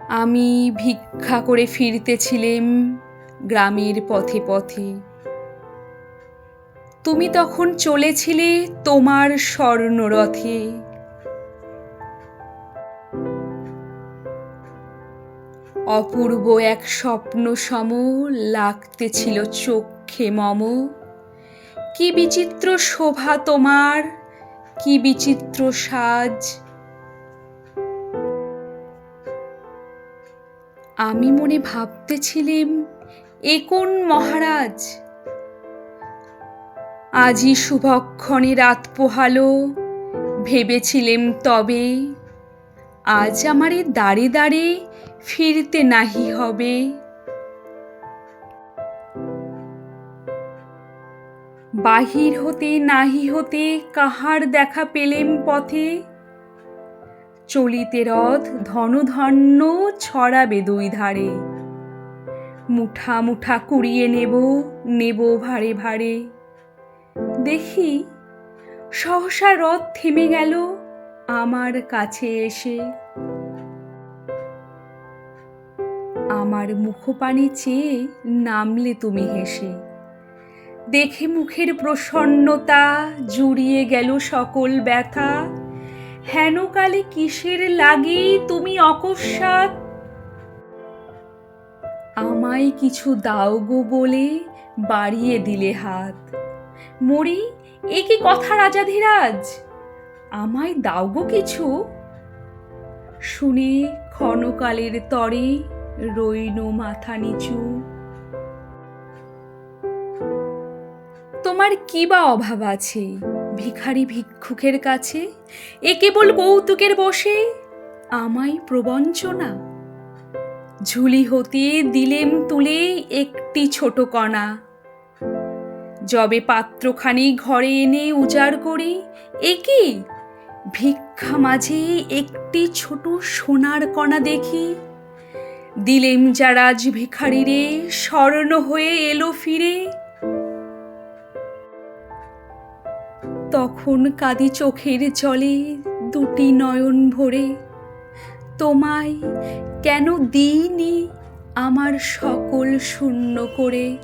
আমি ভিক্ষা করে ফিরতেছিলেম গ্রামের পথে পথে। তুমি তখন চলেছিলে তোমার স্বর্ণরথে। অপূর্ব এক স্বপ্ন সম লাগতেছিল চক্ষে মম। কি বিচিত্র শোভা তোমার, কি বিচিত্র সাজ। আমি মনে ভাবতেছিলেম, এ কোন মহারাজ? আজি শুভক্ষণে রাত পোহালো, ভেবেছিলেম তবে আজ আমারে দাঁড়ে দাঁড়ে ফিরতে নাহি হবে। বাহির হতে নাহি হতে কাহার দেখা পেলেম পথে। চলিতে রথ ধনধান্য ছড়াবে দুই ধারে। মুঠা মুঠা কুড়িয়ে নেব, নেব ভারে ভারে। দেখি সহসা রথ থেমে গেল আমার কাছে এসে। আমার মুখপানে চেয়ে নামলে তুমি হেসে। দেখে মুখের প্রসন্নতা জুড়িয়ে গেল সকল ব্যথা। হেন কালে কিসের লাগি তুমি অকস্মাৎ আমায় কিছু দাও গো বলে বাড়িয়ে দিলে হাত। মরি, এ কি কথা রাজাধিরাজ? আমায় দাও গো কিছু। শুনে ক্ষণকালের তরে রইল মাথা নিচু। তোমার কি বা অভাব আছে ভিখারি ভিক্ষুকের কাছে? এ কেবল কৌতুকের বশে আমায় প্রবঞ্চনা। ঝুলি হতে দিলেম তুলে একটি ছোট কণা। যবে পাত্রখানি ঘরে এনে উজাড় করি, এ কি ভিক্ষা মাঝে একটি ছোট সোনার কণা দেখি। দিলেম যা রাজ ভিখারিরে, স্বর্ণ হয়ে এলো ফিরে। তখন কাঁদি চোখের জলে দুটি নয়ন ভরে। তোমায় কেন দিইনি আমার সকল শূন্য করে।